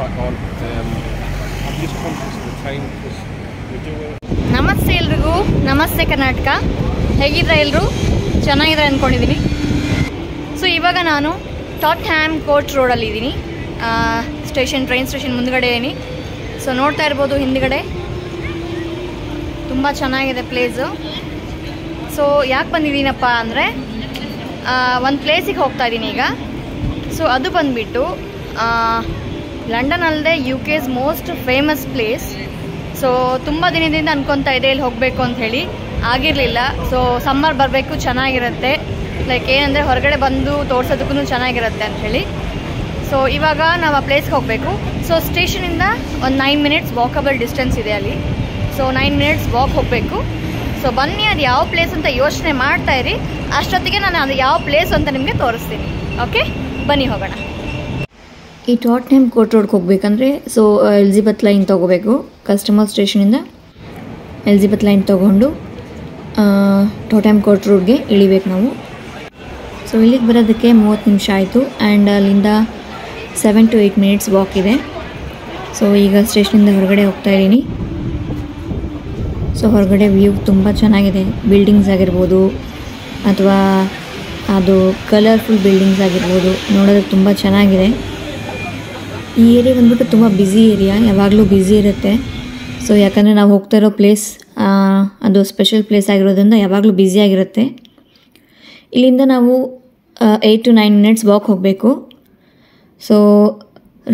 back on. I'm just conscious of the time because we're doing. ನಮಸ್ತೆ ಎಲ್ರಿಗೂ, ನಮಸ್ತೆ ಕರ್ನಾಟಕ. ಹೇಗಿದ್ರೆ ಎಲ್ಲರೂ ಚೆನ್ನಾಗಿದ್ರೆ ಅಂದ್ಕೊಂಡಿದ್ದೀನಿ. ಸೊ ಇವಾಗ ನಾನು ಟಾಟ್ಹ್ಯಾಮ್ ಕೋರ್ಟ್ ರೋಡಲ್ಲಿ ಇದ್ದೀನಿ. ಟ್ರೈನ್ ಸ್ಟೇಷನ್ ಮುಂದ್ಗಡೆ ಇದೀನಿ. ಸೊ ನೋಡ್ತಾ ಇರ್ಬೋದು ಹಿಂದ್ಗಡೆ ತುಂಬ ಚೆನ್ನಾಗಿದೆ ಪ್ಲೇಸು. ಸೊ ಯಾಕೆ ಬಂದಿದ್ದೀನಪ್ಪ ಅಂದರೆ ಒಂದು ಪ್ಲೇಸಿಗೆ ಹೋಗ್ತಾ ಇದ್ದೀನಿ ಈಗ. ಸೊ ಅದು ಬಂದುಬಿಟ್ಟು ಲಂಡನ್ ಅಲ್ಲದೆ UK's most famous place. So ತುಂಬ ದಿನದಿಂದ ಅನ್ಕೊತಾ ಇದೆ ಇಲ್ಲಿ ಹೋಗಬೇಕು ಅಂತ ಹೇಳಿ, ಆಗಿರಲಿಲ್ಲ. ಸೊ ಸಮ್ಮರ್ ಬರಬೇಕು, ಚೆನ್ನಾಗಿರುತ್ತೆ. ಲೈಕ್ ಏನಂದರೆ ಹೊರಗಡೆ ಬಂದು ತೋರ್ಸೋದಕ್ಕೂ ಚೆನ್ನಾಗಿರುತ್ತೆ ಅಂತ ಹೇಳಿ. ಸೊ ಇವಾಗ ನಾವು ಆ ಪ್ಲೇಸ್ಗೆ ಹೋಗಬೇಕು. ಸೊ ಸ್ಟೇಷನಿಂದ ಒಂದು 9 ಮಿನಿಟ್ಸ್ ವಾಕಬಲ್ ಡಿಸ್ಟೆನ್ಸ್ ಇದೆ ಅಲ್ಲಿ. ಸೊ 9 ಮಿನಿಟ್ಸ್ ವಾಕ್ ಹೋಗಬೇಕು. ಸೊ ಬನ್ನಿ, ಅದು ಯಾವ ಪ್ಲೇಸ್ ಅಂತ ಯೋಚನೆ ಮಾಡ್ತಾ ಇರಿ. ಅಷ್ಟೊತ್ತಿಗೆ ನಾನು ಅದು ಯಾವ ಪ್ಲೇಸ್ ಅಂತ ನಿಮಗೆ ತೋರಿಸ್ತೀನಿ. ಓಕೆ, ಬನ್ನಿ ಹೋಗೋಣ. ಈ ಟಾಟ್ಹ್ಯಾಮ್ ಕೋರ್ಟ್ ರೋಡ್ಗೆ ಹೋಗ್ಬೇಕಂದ್ರೆ ಸೊ ಎಲಿಜಬೆತ್ ಲೈನ್ ತೊಗೋಬೇಕು. ಕಸ್ಟಮರ್ ಸ್ಟೇಷನಿಂದ ಎಲಿಜಬೆತ್ ಲೈನ್ ತೊಗೊಂಡು ಟಾಟ್ಹ್ಯಾಮ್ ಕೋರ್ಟ್ ರೋಡ್ಗೆ ಇಳಿಬೇಕು ನಾವು. ಸೊ ಇಲ್ಲಿಗೆ ಬರೋದಕ್ಕೆ 30 ನಿಮಿಷ ಆಯಿತು. ಆ್ಯಂಡ್ ಅಲ್ಲಿಂದ 7 to 8 ಮಿನಿಟ್ಸ್ ವಾಕ್ ಇದೆ. ಸೊ ಈಗ ಸ್ಟೇಷನಿಂದ ಹೊರಗಡೆ ಹೋಗ್ತಾ ಇದ್ದೀನಿ. ಸೊ ಹೊರಗಡೆ ವ್ಯೂ ತುಂಬ ಚೆನ್ನಾಗಿದೆ. ಬಿಲ್ಡಿಂಗ್ಸ್ ಆಗಿರ್ಬೋದು ಅಥವಾ ಅದು ಕಲರ್ಫುಲ್ ಬಿಲ್ಡಿಂಗ್ಸ್ ಆಗಿರ್ಬೋದು, ನೋಡೋದಕ್ಕೆ ತುಂಬ ಚೆನ್ನಾಗಿದೆ. ಈ ಏರಿಯಾ ಬಂದ್ಬಿಟ್ಟು ತುಂಬ ಬ್ಯುಸಿ ಏರಿಯಾ, ಯಾವಾಗಲೂ ಬ್ಯುಸಿ ಇರುತ್ತೆ. ಸೊ ಯಾಕಂದರೆ ನಾವು ಹೋಗ್ತಾ ಇರೋ ಪ್ಲೇಸ್ ಅದು ಸ್ಪೆಷಲ್ ಪ್ಲೇಸ್ ಆಗಿರೋದ್ರಿಂದ ಯಾವಾಗಲೂ ಬ್ಯುಸಿಯಾಗಿರುತ್ತೆ. ಇಲ್ಲಿಂದ ನಾವು 8 to 9 ಮಿನಿಟ್ಸ್ ವಾಕ್ ಹೋಗಬೇಕು. ಸೊ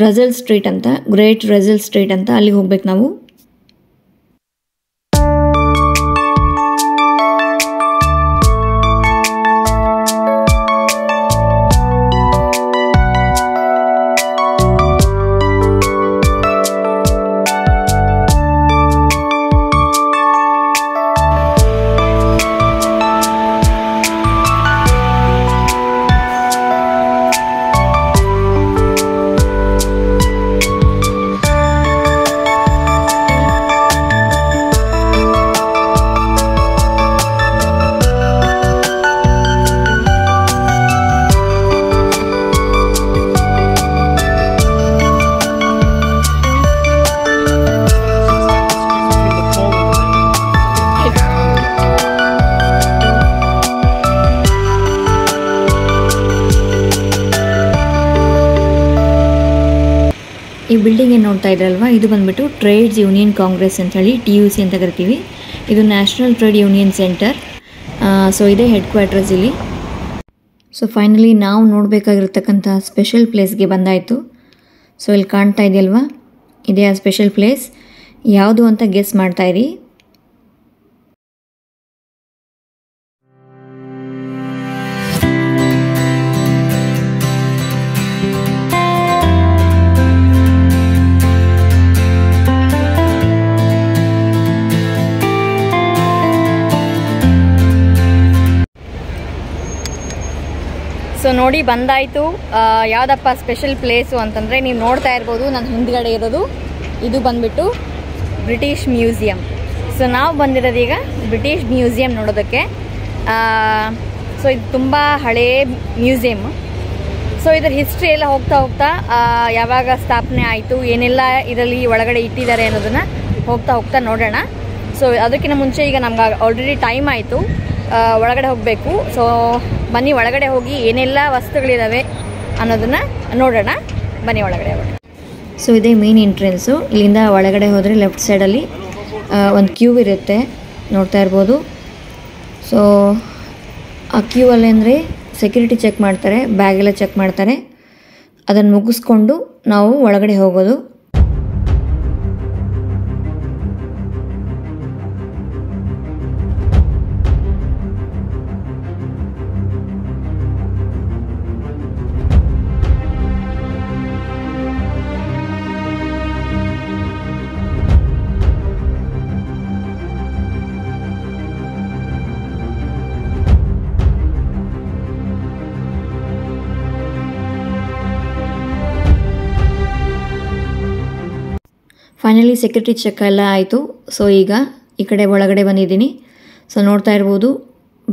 ರಸಲ್ ಸ್ಟ್ರೀಟ್ ಅಂತ, ಗ್ರೇಟ್ ರಸಲ್ ಸ್ಟ್ರೀಟ್ ಅಂತ, ಅಲ್ಲಿಗೆ ಹೋಗ್ಬೇಕು ನಾವು. ಈ ಬಿಲ್ಡಿಂಗ್ ಏನು ನೋಡ್ತಾ ಇದ್ರಲ್ವ, ಇದು ಬಂದುಬಿಟ್ಟು ಟ್ರೇಡ್ಸ್ ಯೂನಿಯನ್ ಕಾಂಗ್ರೆಸ್ ಅಂತ ಹೇಳಿ TUC ಅಂತ ಕರಿತೀವಿ. ಇದು national trade union centre. So ಇದೇ ಹೆಡ್ ಕ್ವಾರ್ಟರ್ಸ್ ಇಲ್ಲಿ. ಸೊ ಫೈನಲಿ ನಾವು ನೋಡಬೇಕಾಗಿರ್ತಕ್ಕಂಥ ಸ್ಪೆಷಲ್ ಪ್ಲೇಸ್ಗೆ ಬಂದಾಯಿತು. ಸೊ ಇಲ್ಲಿ ಕಾಣ್ತಾ ಇದೆಯಲ್ವಾ, ಇದೇ ಆ ಸ್ಪೆಷಲ್ ಪ್ಲೇಸ್. ಯಾವುದು ಅಂತ ಗೆಸ್ ಮಾಡ್ತಾಯಿರಿ. ಸೊ ನೋಡಿ ಬಂದಾಯಿತು. ಯಾವುದಪ್ಪ ಸ್ಪೆಷಲ್ ಪ್ಲೇಸು ಅಂತಂದರೆ ನೀವು ನೋಡ್ತಾ ಇರ್ಬೋದು ನನ್ನ ಹಿಂದ್ಗಡೆ ಇರೋದು. ಇದು ಬಂದುಬಿಟ್ಟು ಬ್ರಿಟಿಷ್ ಮ್ಯೂಸಿಯಂ. ಸೊ ನಾವು ಬಂದಿರೋದು ಈಗ ಬ್ರಿಟಿಷ್ ಮ್ಯೂಸಿಯಂ ನೋಡೋದಕ್ಕೆ. ಸೊ ಇದು ತುಂಬ ಹಳೇ ಮ್ಯೂಸಿಯಮ್. ಸೊ ಇದರ ಹಿಸ್ಟ್ರಿ ಎಲ್ಲ ಹೋಗ್ತಾ ಹೋಗ್ತಾ ಯಾವಾಗ ಸ್ಥಾಪನೆ ಆಯಿತು, ಏನೆಲ್ಲ ಇದರಲ್ಲಿ ಒಳಗಡೆ ಇಟ್ಟಿದ್ದಾರೆ ಅನ್ನೋದನ್ನು ಹೋಗ್ತಾ ಹೋಗ್ತಾ ನೋಡೋಣ. ಸೊ ಅದಕ್ಕಿಂತ ಮುಂಚೆ ಈಗ ನಮ್ಗೆ ಆಲ್ರೆಡಿ ಟೈಮ್ ಆಯಿತು, ಒಳಗಡೆ ಹೋಗಬೇಕು. ಸೊ ಬನ್ನಿ ಒಳಗಡೆ ಹೋಗಿ ಏನೆಲ್ಲ ವಸ್ತುಗಳಿದ್ದಾವೆ ಅನ್ನೋದನ್ನು ನೋಡೋಣ. ಬನ್ನಿ ಒಳಗಡೆ ಹೋಗೋಣ. ಸೊ ಇದೇ ಮೇನ್ ಎಂಟ್ರೆನ್ಸು. ಇಲ್ಲಿಂದ ಒಳಗಡೆ ಹೋದರೆ ಲೆಫ್ಟ್ ಸೈಡಲ್ಲಿ ಒಂದು ಕ್ಯೂ ಇರುತ್ತೆ, ನೋಡ್ತಾ ಇರ್ಬೋದು. ಸೊ ಆ ಕ್ಯೂ ಅಲ್ಲಿ ಅಂದರೆ ಸೆಕ್ಯೂರಿಟಿ ಚೆಕ್ ಮಾಡ್ತಾರೆ, ಬ್ಯಾಗೆಲ್ಲ ಚೆಕ್ ಮಾಡ್ತಾರೆ. ಅದನ್ನು ಮುಗಿಸ್ಕೊಂಡು ನಾವು ಒಳಗಡೆ ಹೋಗೋದು. ಫೈನಲಿ ಸೆಕ್ಯೂರಿಟಿ ಚೆಕ್ ಎಲ್ಲ ಆಯಿತು. ಸೊ ಈಗ ಈ ಕಡೆ ಒಳಗಡೆ ಬಂದಿದ್ದೀನಿ. ಸೊ ನೋಡ್ತಾ ಇರ್ಬೋದು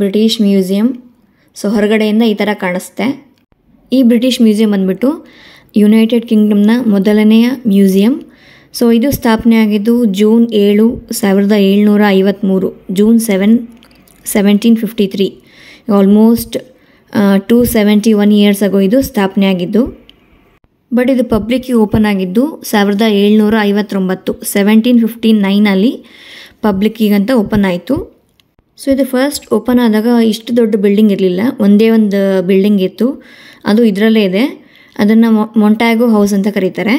ಬ್ರಿಟಿಷ್ ಮ್ಯೂಸಿಯಂ. ಸೊ ಹೊರಗಡೆಯಿಂದ ಈ ಥರ ಕಾಣಿಸುತ್ತೆ. ಈ ಬ್ರಿಟಿಷ್ ಮ್ಯೂಸಿಯಂ ಬಂದುಬಿಟ್ಟು ಯುನೈಟೆಡ್ ಕಿಂಗ್ಡಮ್ನ ಮೊದಲನೆಯ ಮ್ಯೂಸಿಯಂ. ಸೊ ಇದು ಸ್ಥಾಪನೆ ಆಗಿದ್ದು ಜೂನ್ 7, 1753, ಜೂನ್ 7, 1753. ಆಲ್ಮೋಸ್ಟ್ 271 ಇಯರ್ಸ್ ಆಗೋ ಇದು ಸ್ಥಾಪನೆ ಆಗಿದ್ದು. ಬಟ್ ಇದು ಪಬ್ಲಿಕ್ಕಿಗೆ ಓಪನ್ ಆಗಿದ್ದು 1759, 1759 ಪಬ್ಲಿಕ್ಕಿಗಂತ ಓಪನ್ ಆಯಿತು. ಸೊ ಇದು ಫಸ್ಟ್ ಓಪನ್ ಆದಾಗ ಇಷ್ಟು ದೊಡ್ಡ ಬಿಲ್ಡಿಂಗ್ ಇರಲಿಲ್ಲ, ಒಂದೇ ಒಂದು ಬಿಲ್ಡಿಂಗ್ ಇತ್ತು, ಅದು ಇದರಲ್ಲೇ ಇದೆ. ಅದನ್ನು ಮೊಂಟ್ಯಾಗೋ ಹೌಸ್ ಅಂತ ಕರೀತಾರೆ.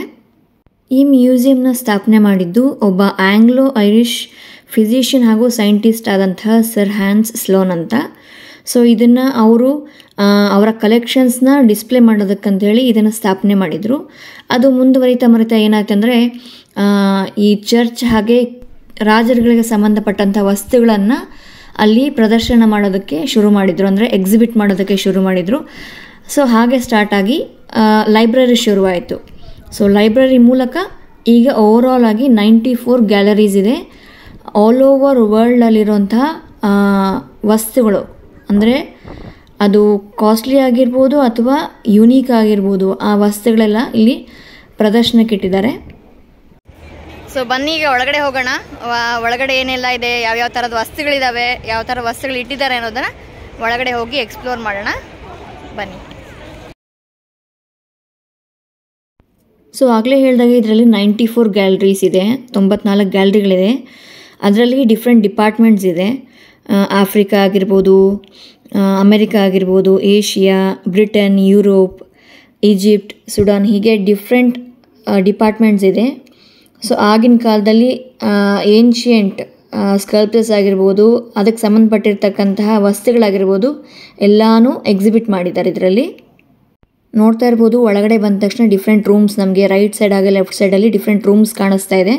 ಈ ಮ್ಯೂಸಿಯಂನ ಸ್ಥಾಪನೆ ಮಾಡಿದ್ದು ಒಬ್ಬ ಆಂಗ್ಲೋ ಐರಿಷ್ ಫಿಸಿಷಿಯನ್ ಹಾಗೂ ಸೈಂಟಿಸ್ಟ್ ಆದಂತಹ ಸರ್ ಹ್ಯಾನ್ಸ್ ಸ್ಲೋನ್ ಅಂತ. ಸೊ ಇದನ್ನು ಅವರು ಅವರ ಕಲೆಕ್ಷನ್ಸ್ನ ಡಿಸ್ಪ್ಲೇ ಮಾಡೋದಕ್ಕಂತೇಳಿ ಇದನ್ನು ಸ್ಥಾಪನೆ ಮಾಡಿದರು. ಅದು ಮುಂದುವರಿತಾ ಏನಾಯ್ತು ಅಂದರೆ ಈ ಚರ್ಚ್ ಹಾಗೆ ರಾಜರುಗಳಿಗೆ ಸಂಬಂಧಪಟ್ಟಂಥ ವಸ್ತುಗಳನ್ನು ಅಲ್ಲಿ ಪ್ರದರ್ಶನ ಮಾಡೋದಕ್ಕೆ ಶುರು ಮಾಡಿದರು, ಅಂದರೆ ಎಕ್ಸಿಬಿಟ್ ಮಾಡೋದಕ್ಕೆ ಶುರು ಮಾಡಿದರು. ಸೊ ಹಾಗೆ ಸ್ಟಾರ್ಟ್ ಆಗಿ ಲೈಬ್ರರಿ ಶುರುವಾಯಿತು. ಸೊ ಲೈಬ್ರರಿ ಮೂಲಕ ಈಗ ಓವರಾಲ್ ಆಗಿ 94 ಗ್ಯಾಲರೀಸ್ ಇದೆ. ಆಲ್ ಓವರ್ ವರ್ಲ್ಡಲ್ಲಿರುವಂತಹ ವಸ್ತುಗಳು, ಅಂದರೆ ಅದು ಕಾಸ್ಟ್ಲಿ ಆಗಿರ್ಬೋದು ಅಥವಾ ಯುನೀಕ್ ಆಗಿರ್ಬೋದು, ಆ ವಸ್ತುಗಳೆಲ್ಲ ಇಲ್ಲಿ ಪ್ರದರ್ಶನಕ್ಕೆ ಇಟ್ಟಿದ್ದಾರೆ. ಸೊ ಬನ್ನಿ ಈಗ ಒಳಗಡೆ ಹೋಗೋಣ. ಒಳಗಡೆ ಏನೆಲ್ಲ ಇದೆ, ಯಾವ್ಯಾವ ಥರದ ವಸ್ತುಗಳಿದ್ದಾವೆ, ಯಾವ ಥರ ವಸ್ತುಗಳು ಇಟ್ಟಿದ್ದಾರೆ ಅನ್ನೋದನ್ನು ಒಳಗಡೆ ಹೋಗಿ ಎಕ್ಸ್ಪ್ಲೋರ್ ಮಾಡೋಣ. ಬನ್ನಿ. ಸೊ ಆಗಲೇ ಹೇಳಿದಾಗ ಇದರಲ್ಲಿ 94 ಗ್ಯಾಲರೀಸ್ ಇದೆ, 94 ಗ್ಯಾಲರಿಗಳಿದೆ. ಅದರಲ್ಲಿ ಡಿಫ್ರೆಂಟ್ ಡಿಪಾರ್ಟ್ಮೆಂಟ್ಸ್ ಇದೆ. ಆಫ್ರಿಕಾ ಆಗಿರ್ಬೋದು, ಅಮೆರಿಕಾ ಆಗಿರ್ಬೋದು, Asia, Britain, Europe, Egypt, Sudan, ಹೀಗೆ ಡಿಫ್ರೆಂಟ್ ಡಿಪಾರ್ಟ್ಮೆಂಟ್ಸ್ ಇದೆ. ಸೊ ಆಗಿನ ಕಾಲದಲ್ಲಿ ಏನ್ಷಿಯಂಟ್ ಸ್ಕಲ್ಪ್ಚರ್ಸ್ ಆಗಿರ್ಬೋದು, ಅದಕ್ಕೆ ಸಂಬಂಧಪಟ್ಟಿರ್ತಕ್ಕಂತಹ ವಸ್ತುಗಳಾಗಿರ್ಬೋದು ಎಲ್ಲನೂ ಎಕ್ಸಿಬಿಟ್ ಮಾಡಿದ್ದಾರೆ ಇದರಲ್ಲಿ. ನೋಡ್ತಾ ಇರ್ಬೋದು, ಒಳಗಡೆ ಬಂದ ತಕ್ಷಣ ಡಿಫ್ರೆಂಟ್ ರೂಮ್ಸ್, ನಮಗೆ ರೈಟ್ ಸೈಡ್ ಹಾಗೆ ಲೆಫ್ಟ್ ಸೈಡಲ್ಲಿ ಡಿಫ್ರೆಂಟ್ ರೂಮ್ಸ್ ಕಾಣಿಸ್ತಾ ಇದೆ.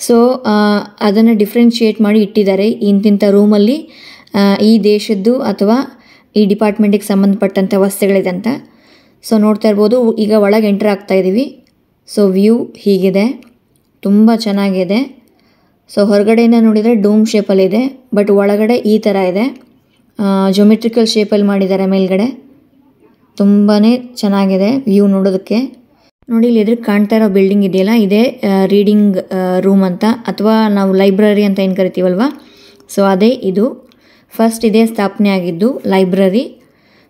ಸೊ ಅದನ್ನು ಡಿಫ್ರೆನ್ಷಿಯೇಟ್ ಮಾಡಿ ಇಟ್ಟಿದ್ದಾರೆ. ಇಂತಿಂಥ ರೂಮಲ್ಲಿ ಈ ದೇಶದ್ದು ಅಥವಾ ಈ ಡಿಪಾರ್ಟ್ಮೆಂಟಿಗೆ ಸಂಬಂಧಪಟ್ಟಂಥ ವಸ್ತುಗಳಿದೆ ಅಂತ. ಸೊ ನೋಡ್ತಾ ಇರ್ಬೋದು, ಈಗ ಒಳಗೆ ಎಂಟರ್ ಆಗ್ತಾ ಇದ್ದೀವಿ. ಸೊ ವ್ಯೂ ಹೀಗಿದೆ, ತುಂಬ ಚೆನ್ನಾಗಿದೆ. ಸೊ ಹೊರಗಡೆಯಿಂದ ನೋಡಿದರೆ ಡೋಮ್ ಶೇಪಲ್ಲಿದೆ, ಬಟ್ ಒಳಗಡೆ ಈ ಥರ ಇದೆ, ಜೊಮೆಟ್ರಿಕಲ್ ಶೇಪಲ್ಲಿ ಮಾಡಿದ್ದಾರೆ ಮೇಲ್ಗಡೆ. ತುಂಬಾ ಚೆನ್ನಾಗಿದೆ ವ್ಯೂ ನೋಡೋದಕ್ಕೆ. ನೋಡಿ ಇಲ್ಲಿ ಎದುರು ಕಾಣ್ತಾ ಇರೋ ಬಿಲ್ಡಿಂಗ್ ಇದೆಯಲ್ಲ, ಇದೇ ರೀಡಿಂಗ್ ರೂಮ್ ಅಂತ, ಅಥವಾ ನಾವು ಲೈಬ್ರರಿ ಅಂತ ಏನು ಕರಿತೀವಲ್ವ, ಸೊ ಅದೇ ಇದು. ಫಸ್ಟ್ ಇದೇ ಸ್ಥಾಪನೆ ಆಗಿದ್ದು ಲೈಬ್ರರಿ.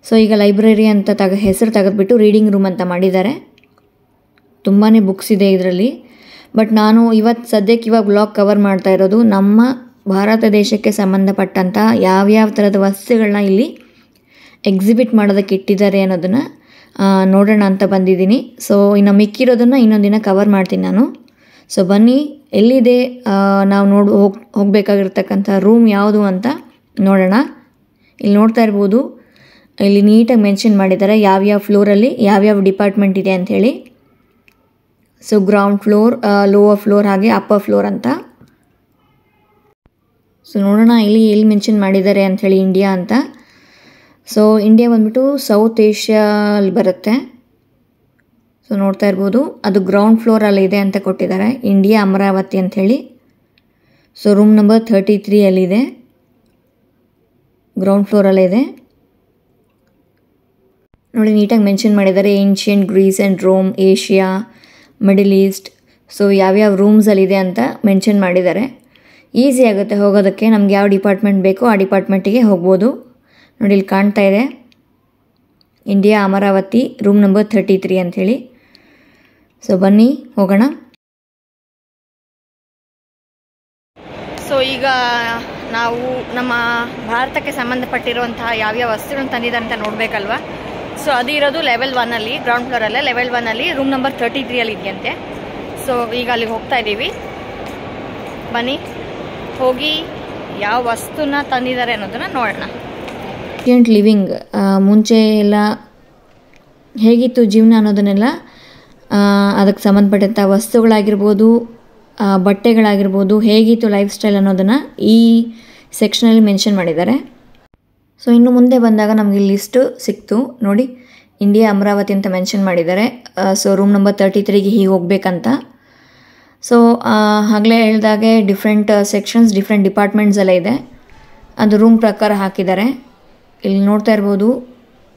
ಸೊ ಈಗ ಲೈಬ್ರರಿ ಅಂತ ಹೆಸರು ತೆಗೆದುಬಿಟ್ಟು ರೀಡಿಂಗ್ ರೂಮ್ ಅಂತ ಮಾಡಿದ್ದಾರೆ. ತುಂಬಾ ಬುಕ್ಸ್ ಇದೆ ಇದರಲ್ಲಿ. ಬಟ್ ನಾನು ಸದ್ಯಕ್ಕೆ ಇವಾಗ ಬ್ಲಾಗ್ ಕವರ್ ಮಾಡ್ತಾ ಇರೋದು ನಮ್ಮ ಭಾರತ ದೇಶಕ್ಕೆ ಸಂಬಂಧಪಟ್ಟಂಥ ಯಾವ್ಯಾವ ಥರದ ವಸ್ತುಗಳನ್ನ ಇಲ್ಲಿ ಎಕ್ಸಿಬಿಟ್ ಮಾಡೋದಕ್ಕೆ ಇಟ್ಟಿದ್ದಾರೆ ಅನ್ನೋದನ್ನು ನೋಡೋಣ ಅಂತ ಬಂದಿದ್ದೀನಿ. ಸೊ ಇನ್ನು ಮಿಕ್ಕಿರೋದನ್ನು ಇನ್ನೊಂದು ದಿನ ಕವರ್ ಮಾಡ್ತೀನಿ ನಾನು. ಸೊ ಬನ್ನಿ, ಎಲ್ಲಿದೆ ನಾವು ಹೋಗಬೇಕಾಗಿರ್ತಕ್ಕಂಥ ರೂಮ್ ಯಾವುದು ಅಂತ ನೋಡೋಣ. ಇಲ್ಲಿ ನೋಡ್ತಾ ಇರ್ಬೋದು, ಇಲ್ಲಿ ನೀಟಾಗಿ ಮೆನ್ಷನ್ ಮಾಡಿದ್ದಾರೆ ಯಾವ್ಯಾವ ಫ್ಲೋರಲ್ಲಿ ಯಾವ್ಯಾವ ಡಿಪಾರ್ಟ್ಮೆಂಟ್ ಇದೆ ಅಂಥೇಳಿ. So ground floor, lower floor ಹಾಗೆ ಅಪ್ಪರ್ ಫ್ಲೋರ್ ಅಂತ. ಸೊ ನೋಡೋಣ ಎಲ್ಲಿ ಮೆನ್ಷನ್ ಮಾಡಿದ್ದಾರೆ ಅಂಥೇಳಿ ಇಂಡಿಯಾ ಅಂತ. ಸೊ ಇಂಡಿಯಾ ಬಂದ್ಬಿಟ್ಟು ಸೌತ್ ಏಷ್ಯಲ್ಲಿ ಬರುತ್ತೆ. ಸೊ ನೋಡ್ತಾ ಇರ್ಬೋದು, ಅದು ಗ್ರೌಂಡ್ ಫ್ಲೋರಲ್ಲಿ ಇದೆ ಅಂತ ಕೊಟ್ಟಿದ್ದಾರೆ, ಇಂಡಿಯಾ ಅಮರಾವತಿ ಅಂಥೇಳಿ. ಸೊ ರೂಮ್ ನಂಬರ್ 33 ಅಲ್ಲಿದೆ, ಗ್ರೌಂಡ್ ಫ್ಲೋರಲ್ಲೇ ಇದೆ. ನೋಡಿ ನೀಟಾಗಿ ಮೆನ್ಷನ್ ಮಾಡಿದ್ದಾರೆ, ancient Greece and Rome, Asia, middle east. So ಯಾವ್ಯಾವ ರೂಮ್ಸಲ್ಲಿದೆ ಅಂತ ಮೆನ್ಷನ್ ಮಾಡಿದ್ದಾರೆ. ಈಸಿ ಆಗುತ್ತೆ ಹೋಗೋದಕ್ಕೆ, ನಮ್ಗೆ ಯಾವ ಡಿಪಾರ್ಟ್ಮೆಂಟ್ ಬೇಕೋ ಆ ಡಿಪಾರ್ಟ್ಮೆಂಟಿಗೆ ಹೋಗ್ಬೋದು. ನೋಡಿ ಇಲ್ಲಿ ಕಾಣ್ತಾ ಇದೆ ಇಂಡಿಯಾ ಅಮರಾವತಿ ರೂಮ್ ನಂಬರ್ 33 ಅಂಥೇಳಿ. ಸೊ ಬನ್ನಿ ಹೋಗೋಣ. ಸೊ ಈಗ ನಾವು ನಮ್ಮ ಭಾರತಕ್ಕೆ ಸಂಬಂಧಪಟ್ಟಿರುವಂತಹ ಯಾವ್ಯಾವ ವಸ್ತುಗಳನ್ನು ತಂದಿದ್ದಾರೆ ಅಂತ ನೋಡಬೇಕಲ್ವ. ಸೊ ಅದು ಇರೋದು ಲೆವೆಲ್ 1ಅಲ್ಲಿ, ಗ್ರೌಂಡ್ ಫ್ಲೋರಲ್ಲೇ ಲೆವೆಲ್ 1ಅಲ್ಲಿ ರೂಮ್ ನಂಬರ್ 33 ಅಲ್ಲಿ ಇದೆಯಂತೆ. ಸೊ ಈಗ ಅಲ್ಲಿಗೆ ಹೋಗ್ತಾ ಇದ್ದೀವಿ. ಬನ್ನಿ ಹೋಗಿ ಯಾವ ವಸ್ತುನ ತಂದಿದ್ದಾರೆ ಅನ್ನೋದನ್ನು ನೋಡೋಣ. ಏನ್ಷಿಯಂಟ್ ಲಿವಿಂಗ್, ಮುಂಚೆ ಎಲ್ಲ ಹೇಗಿತ್ತು ಜೀವನ ಅನ್ನೋದನ್ನೆಲ್ಲ, ಅದಕ್ಕೆ ಸಂಬಂಧಪಟ್ಟಂಥ ವಸ್ತುಗಳಾಗಿರ್ಬೋದು, ಬಟ್ಟೆಗಳಾಗಿರ್ಬೋದು, ಹೇಗಿತ್ತು ಲೈಫ್ ಸ್ಟೈಲ್ ಅನ್ನೋದನ್ನು ಈ ಸೆಕ್ಷನಲ್ಲಿ ಮೆನ್ಷನ್ ಮಾಡಿದ್ದಾರೆ. ಸೊ ಇನ್ನು ಮುಂದೆ ಬಂದಾಗ ನಮಗೆ ಲಿಸ್ಟು ಸಿಕ್ತು ನೋಡಿ, ಇಂಡಿಯಾ ಅಮರಾವತಿ ಅಂತ ಮೆನ್ಷನ್ ಮಾಡಿದ್ದಾರೆ. ಸೊ ರೂಮ್ ನಂಬರ್ 33ಗೆ ಹೀಗೆ ಹೋಗ್ಬೇಕಂತ. ಸೊ ಆಗಲೇ ಹೇಳಿದಾಗೆ ಡಿಫ್ರೆಂಟ್ ಸೆಕ್ಷನ್ಸ್, ಡಿಫ್ರೆಂಟ್ ಡಿಪಾರ್ಟ್ಮೆಂಟ್ಸ್ ಎಲ್ಲ ಇದೆ, ಅದು ರೂಮ್ ಪ್ರಕಾರ ಹಾಕಿದ್ದಾರೆ. ಇಲ್ಲಿ ನೋಡ್ತಾ ಇರ್ಬೋದು,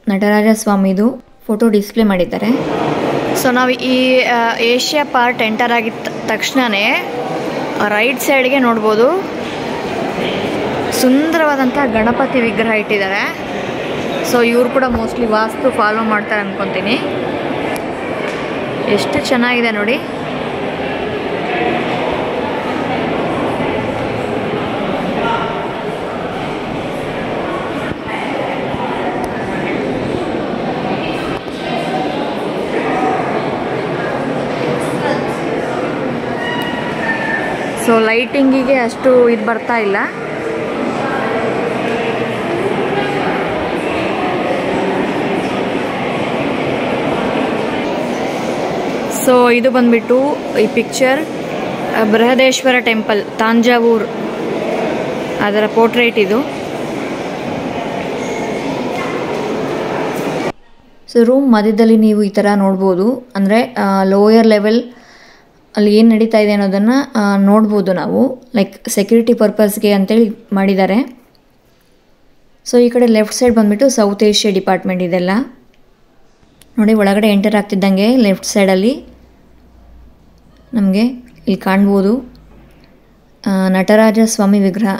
ನಟರಾಜ ಸ್ವಾಮಿದು ಫೋಟೋ ಡಿಸ್ಪ್ಲೇ ಮಾಡಿದ್ದಾರೆ. ಸೊ ನಾವು ಈ ಏಷ್ಯಾ ಪಾರ್ಟ್ ಎಂಟರ್ ಆಗಿದ್ದ ತಕ್ಷಣವೇ ರೈಟ್ ಸೈಡ್ಗೆ ನೋಡ್ಬೋದು ಸುಂದರವಾದಂಥ ಗಣಪತಿ ವಿಗ್ರಹ ಇಟ್ಟಿದ್ದಾರೆ. ಸೊ ಇವರು ಕೂಡ ಮೋಸ್ಟ್ಲಿ ವಾಸ್ತು ಫಾಲೋ ಮಾಡ್ತಾರೆ ಅಂದ್ಕೊತೀನಿ. ಎಷ್ಟು ಚೆನ್ನಾಗಿದೆ ನೋಡಿ. ಸೊ ಲೈಟಿಂಗಿಗೆ ಅಷ್ಟು ಇದು ಬರ್ತಾ ಇಲ್ಲ. ಸೊ ಇದು ಬಂದ್ಬಿಟ್ಟು ಈ ಪಿಕ್ಚರ್ ಬೃಹದೇಶ್ವರ ಟೆಂಪಲ್ ತಾಂಜಾವೂರ್ ಅದರ ಪೋರ್ಟ್ರೇಟ್ ಇದು. ಸೊ ರೂಮ್ ಮಧ್ಯದಲ್ಲಿ ನೀವು ಈ ಥರ ನೋಡ್ಬೋದು. ಅಂದರೆ ಲೋಯರ್ ಲೆವೆಲ್ ಅಲ್ಲಿ ಏನು ನಡೀತಾ ಇದೆ ಅನ್ನೋದನ್ನು ನೋಡ್ಬೋದು ನಾವು. ಲೈಕ್ ಸೆಕ್ಯೂರಿಟಿ ಪರ್ಪಸ್ಗೆ ಅಂತೇಳಿ ಮಾಡಿದ್ದಾರೆ. ಸೊ ಈ ಕಡೆ ಲೆಫ್ಟ್ ಸೈಡ್ ಬಂದುಬಿಟ್ಟು ಸೌತ್ ಏಷ್ಯಾ ಡಿಪಾರ್ಟ್ಮೆಂಟ್ ಇದೆಲ್ಲ ನೋಡಿ. ಒಳಗಡೆ ಎಂಟರ್ ಆಗ್ತಿದ್ದಂಗೆ ಲೆಫ್ಟ್ ಸೈಡಲ್ಲಿ ನಮಗೆ ಇಲ್ಲಿ ಕಾಣ್ಬೋದು ನಟರಾಜ ಸ್ವಾಮಿ ವಿಗ್ರಹ.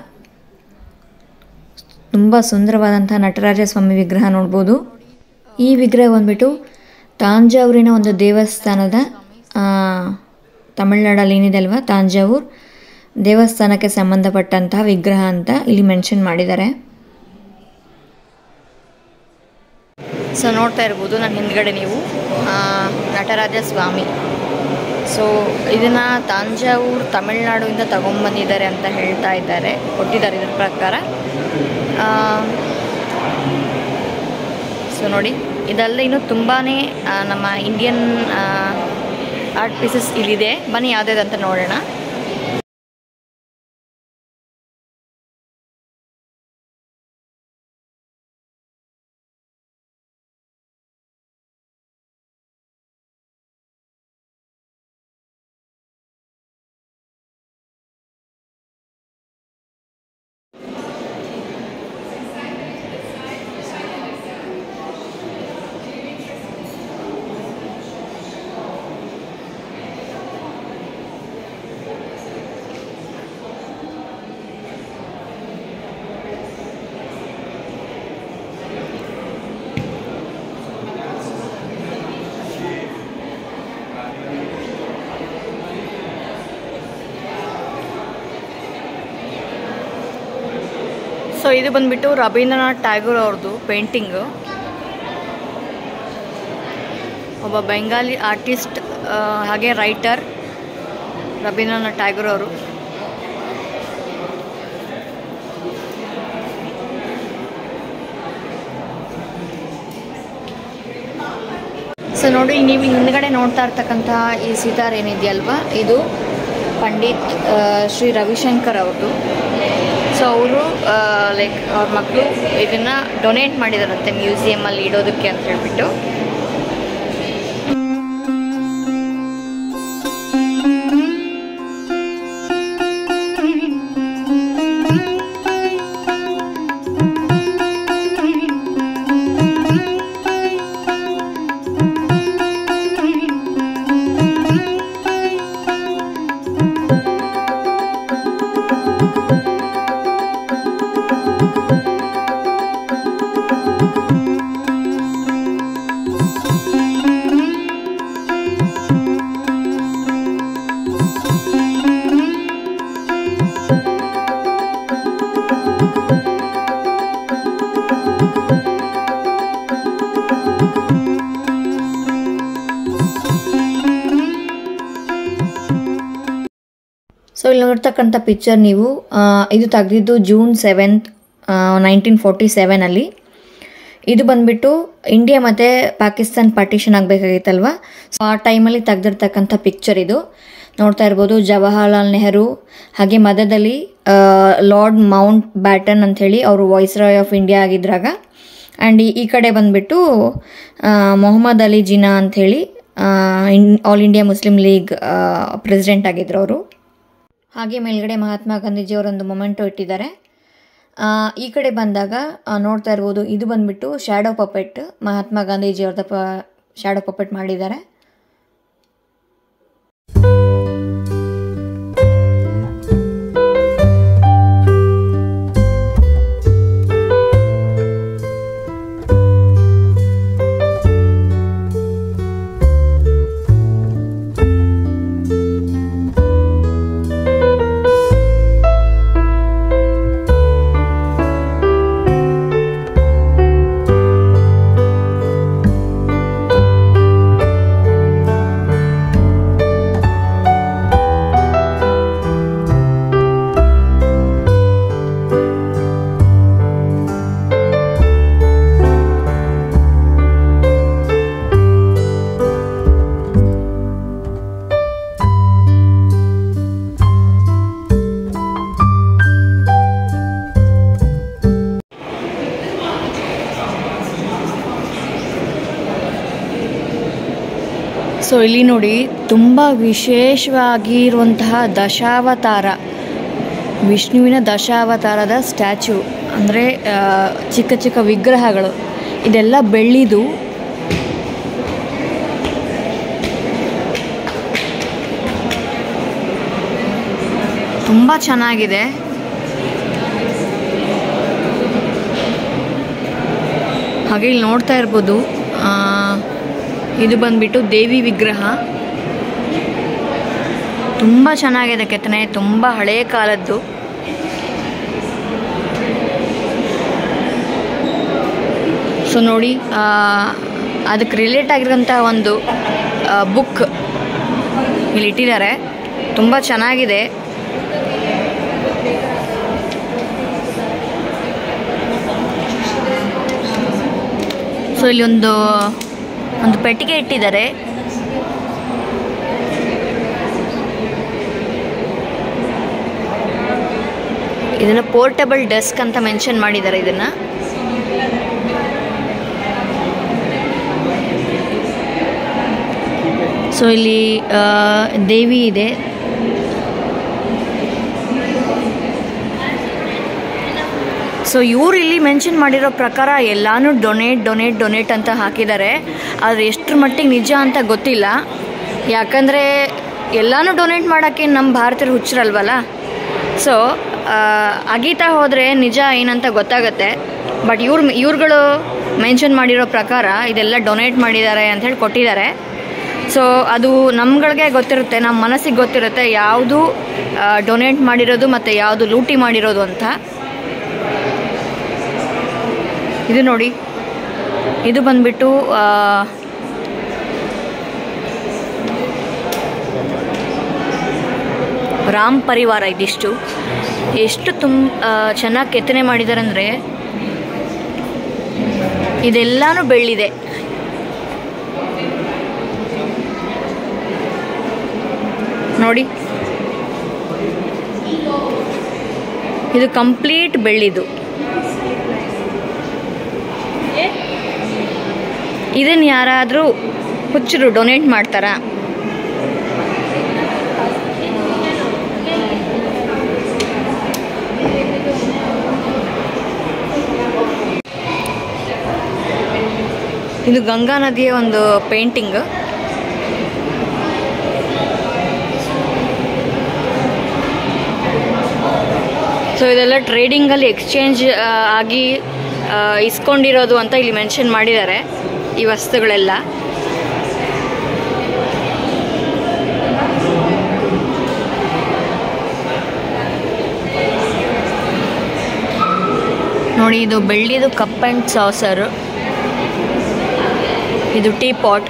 ತುಂಬ ಸುಂದರವಾದಂಥ ನಟರಾಜ ಸ್ವಾಮಿ ವಿಗ್ರಹ ನೋಡ್ಬೋದು. ಈ ವಿಗ್ರಹ ಬಂದ್ಬಿಟ್ಟು ತಾಂಜಾವೂರಿನ ಒಂದು ದೇವಸ್ಥಾನದ ತಮಿಳ್ನಾಡಲ್ಲಿ ಏನಿದೆ ಅಲ್ವಾ ತಾಂಜಾವೂರ್ ದೇವಸ್ಥಾನಕ್ಕೆ ಸಂಬಂಧಪಟ್ಟಂತಹ ವಿಗ್ರಹ ಅಂತ ಇಲ್ಲಿ ಮೆನ್ಷನ್ ಮಾಡಿದ್ದಾರೆ. ಸೊ ನೋಡ್ತಾ ಇರ್ಬೋದು ನನ್ನ ಹಿಂದ್ಗಡೆ ನೀವು ನಟರಾಜ ಸ್ವಾಮಿ. ಸೊ ಇದನ್ನು ತಾಂಜಾವೂರ್ ತಮಿಳ್ನಾಡಿಂದ ತಗೊಂಡ್ಬಂದಿದ್ದಾರೆ ಅಂತ ಹೇಳ್ತಾ ಇದ್ದಾರೆ, ಕೊಟ್ಟಿದ್ದಾರೆ ಇದ್ರ ಪ್ರಕಾರ. ಸೊ ನೋಡಿ, ಇದಲ್ಲದೆ ಇನ್ನೂ ತುಂಬಾ ನಮ್ಮ ಇಂಡಿಯನ್ ಆರ್ಟ್ ಪೀಸಸ್ ಇಲ್ಲಿದೆ. ಬನ್ನಿ ಯಾವುದೇದಂತ ನೋಡೋಣ. ಸೊ ಇದು ಬಂದ್ಬಿಟ್ಟು ರವೀಂದ್ರನಾಥ್ ಟ್ಯಾಗೋರ್ ಅವ್ರದ್ದು ಪೇಂಟಿಂಗು. ಒಬ್ಬ ಬೆಂಗಾಲಿ ಆರ್ಟಿಸ್ಟ್ ಹಾಗೆ ರೈಟರ್ ರವೀಂದ್ರನಾಥ್ ಟ್ಯಾಗೋರ್ ಅವರು. ಸೊ ನೋಡಿ, ನೀವು ಹಿಂದ್ಗಡೆ ನೋಡ್ತಾ ಇರ್ತಕ್ಕಂತಹ ಈ ಸಿತಾರ್ ಏನಿದೆಯಲ್ವಾ, ಇದು ಪಂಡಿತ್ ಶ್ರೀ ರವಿಶಂಕರ್ ಅವ್ರದ್ದು. ಸೊ ಅವರು ಲೈಕ್ ಅವ್ರ ಮಕ್ಕಳು ಇದನ್ನು ಡೊನೇಟ್ ಮಾಡಿದಾರಂತೆ ಮ್ಯೂಸಿಯಮಲ್ಲಿ ಇಡೋದಕ್ಕೆ ಅಂತ ಹೇಳ್ಬಿಟ್ಟು. ಸೊ ಇಲ್ಲಿ ನೋಡ್ತಕ್ಕಂಥ ಪಿಕ್ಚರ್ ನೀವು ಇದು ತೆಗೆದಿದ್ದು June 7th, 1947 ಇದು ಬಂದುಬಿಟ್ಟು ಇಂಡಿಯಾ ಮತ್ತು ಪಾಕಿಸ್ತಾನ್ ಪಾರ್ಟಿಷನ್ ಆಗಬೇಕಾಗಿತ್ತಲ್ವ, ಸೊ ಆ ಟೈಮಲ್ಲಿ ತೆಗೆದಿರ್ತಕ್ಕಂಥ ಪಿಕ್ಚರ್ ಇದು. ನೋಡ್ತಾ ಇರ್ಬೋದು ಜವಾಹರ್ಲಾಲ್ ನೆಹರು, ಹಾಗೆ ಮಧ್ಯದಲ್ಲಿ ಲಾರ್ಡ್ ಮೌಂಟ್ ಬ್ಯಾಟನ್ ಅಂಥೇಳಿ ಅವರು ವಾಯ್ಸ್ರಾಯ್ ಆಫ್ ಇಂಡಿಯಾ ಆಗಿದ್ರಾಗ. ಆ್ಯಂಡ್ ಈ ಕಡೆ ಬಂದುಬಿಟ್ಟು ಮೊಹಮ್ಮದ್ ಅಲಿ ಜಿನ್ನಾ ಅಂಥೇಳಿ all India Muslim league president ಆಗಿದ್ರು ಅವರು. ಹಾಗೆ ಮೇಲ್ಗಡೆ ಮಹಾತ್ಮ ಗಾಂಧೀಜಿಯವರೊಂದು ಮೊಮೆಂಟೋ ಇಟ್ಟಿದ್ದಾರೆ. ಈ ಕಡೆ ಬಂದಾಗ ನೋಡ್ತಾ ಇರ್ಬೋದು ಇದು ಬಂದುಬಿಟ್ಟು ಶ್ಯಾಡೋ ಪಪೆಟ್, ಮಹಾತ್ಮ ಗಾಂಧೀಜಿಯವ್ರದ್ದು ಶ್ಯಾಡೋ ಪಪೆಟ್ ಮಾಡಿದ್ದಾರೆ. ಸೊ ಇಲ್ಲಿ ನೋಡಿ ತುಂಬ ವಿಶೇಷವಾಗಿರುವಂತಹ ದಶಾವತಾರ, ವಿಷ್ಣುವಿನ ದಶಾವತಾರದ ಸ್ಟ್ಯಾಚ್ಯೂ ಅಂದರೆ ಚಿಕ್ಕ ಚಿಕ್ಕ ವಿಗ್ರಹಗಳು, ಇದೆಲ್ಲ ಬೆಳ್ಳಿದು. ತುಂಬ ಚೆನ್ನಾಗಿದೆ. ಹಾಗೆ ಇಲ್ಲಿ ನೋಡ್ತಾ ಇರ್ಬೋದು, ಇದು ಬಂದ್ಬಿಟ್ಟು ದೇವಿ ವಿಗ್ರಹ. ತುಂಬ ಚೆನ್ನಾಗಿದೆ ಕೆತ್ತನೆ, ತುಂಬ ಹಳೆಯ ಕಾಲದ್ದು. ಸೊ ನೋಡಿ, ಅದಕ್ಕೆ ರಿಲೇಟ್ ಆಗಿರೋಂಥ ಒಂದು ಬುಕ್ ಇಲ್ಲಿ ಇಟ್ಟಿದ್ದಾರೆ, ತುಂಬ ಚೆನ್ನಾಗಿದೆ. ಸೊ ಇಲ್ಲಿ ಒಂದು ಪೆಟ್ಟಿಗೆ ಇಟ್ಟಿದ್ದಾರೆ. ಇದನ್ನು ಪೋರ್ಟಬಲ್ ಡೆಸ್ಕ್ ಅಂತ ಮೆನ್ಷನ್ ಮಾಡಿದ್ದಾರೆ ಇದನ್ನು. ಸೊ ಇಲ್ಲಿ ದೇವಿ ಇದೆ. ಸೊ ಇವ್ರು ಇಲ್ಲಿ ಮೆನ್ಷನ್ ಮಾಡಿರೋ ಪ್ರಕಾರ ಎಲ್ಲಾನು ಡೊನೇಟ್ ಅಂತ ಹಾಕಿದ್ದಾರೆ. ಆದರೆ ಎಷ್ಟರ ಮಟ್ಟಿಗೆ ನಿಜ ಅಂತ ಗೊತ್ತಿಲ್ಲ, ಯಾಕಂದರೆ ಎಲ್ಲಾನು ಡೊನೇಟ್ ಮಾಡೋಕ್ಕೆ ನಮ್ಮ ಭಾರತೀಯರು ಹುಚ್ಚರಲ್ವಲ್ಲ. ಸೊ ಅಗೀತಾ ಹೋದರೆ ನಿಜ ಏನಂತ ಗೊತ್ತಾಗುತ್ತೆ. ಬಟ್ ಇವ್ರುಗಳು ಮೆನ್ಷನ್ ಮಾಡಿರೋ ಪ್ರಕಾರ ಇದೆಲ್ಲ ಡೊನೇಟ್ ಮಾಡಿದ್ದಾರೆ ಅಂಥೇಳಿ ಕೊಟ್ಟಿದ್ದಾರೆ. ಸೊ ಅದು ನಮ್ಗಳಿಗೆ ಗೊತ್ತಿರುತ್ತೆ, ನಮ್ಮ ಮನಸ್ಸಿಗೆ ಗೊತ್ತಿರುತ್ತೆ ಯಾವುದು ಡೊನೇಟ್ ಮಾಡಿರೋದು ಮತ್ತು ಯಾವುದು ಲೂಟಿ ಮಾಡಿರೋದು ಅಂತ. ಇದು ನೋಡಿ, ಇದು ಬಂದ್ಬಿಟ್ಟು ರಾಮ್ ಪರಿವಾರ. ಇದಿಷ್ಟು ಎಷ್ಟು ಚೆನ್ನಾಗಿ ಕೆತ್ತನೆ ಮಾಡಿದ್ದಾರೆ ಅಂದರೆ, ಇದೆಲ್ಲಾನು ಬೆಳ್ಳಿದೆ. ನೋಡಿ, ಇದು ಕಂಪ್ಲೀಟ್ ಬೆಳ್ಳಿದು. ಇದನ್ನು ಯಾರಾದರೂ ಹುಚ್ಚರು ಡೊನೇಟ್ ಮಾಡ್ತಾರಾ? ಇದು ಗಂಗಾ ನದಿಯ ಒಂದು ಪೇಂಟಿಂಗ್. ಸೊ ಇದೆಲ್ಲ ಟ್ರೇಡಿಂಗಲ್ಲಿ ಎಕ್ಸ್ಚೇಂಜ್ ಆಗಿ ಇಸ್ಕೊಂಡಿರೋದು ಅಂತ ಇಲ್ಲಿ ಮೆನ್ಷನ್ ಮಾಡಿದ್ದಾರೆ ಈ ವಸ್ತುಗಳೆಲ್ಲ. ನೋಡಿ, ಇದು ಬೆಳ್ಳಿದು ಕಪ್ ಆ್ಯಂಡ್ ಸಾಸರ್, ಇದು ಟೀ ಪಾಟ್.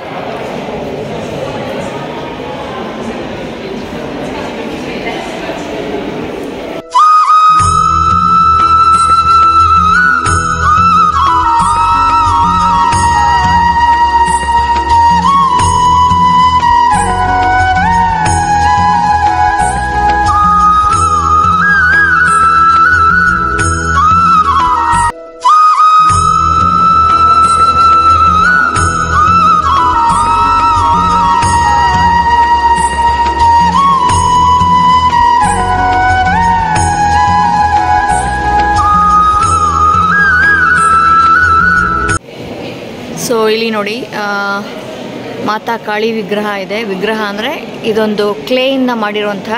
ಸೊ ಇಲ್ಲಿ ನೋಡಿ, ಮಾತಾ ಕಾಳಿ ವಿಗ್ರಹ ಇದೆ. ವಿಗ್ರಹ ಅಂದರೆ ಇದೊಂದು ಕ್ಲೇಯಿಂದ ಮಾಡಿರುವಂಥ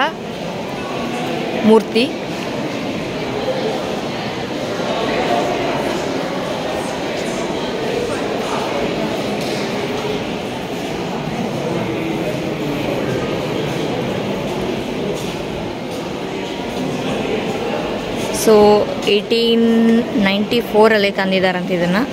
ಮೂರ್ತಿ. ಸೊ 1894 ತಂದಿದ್ದಾರಂತ ಇದನ್ನು.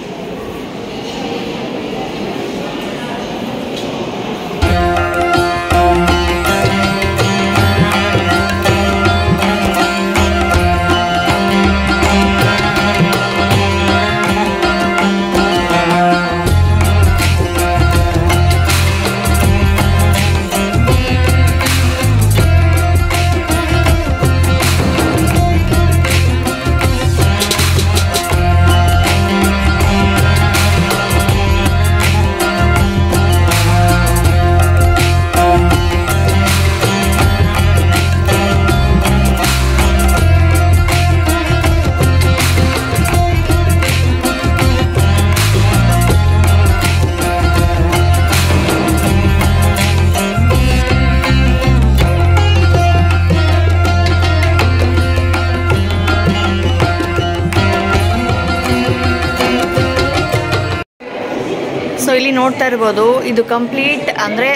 ಇಲ್ಲಿ ನೋಡ್ತಾ ಇರ್ಬೋದು, ಇದು ಕಂಪ್ಲೀಟ್ ಅಂದರೆ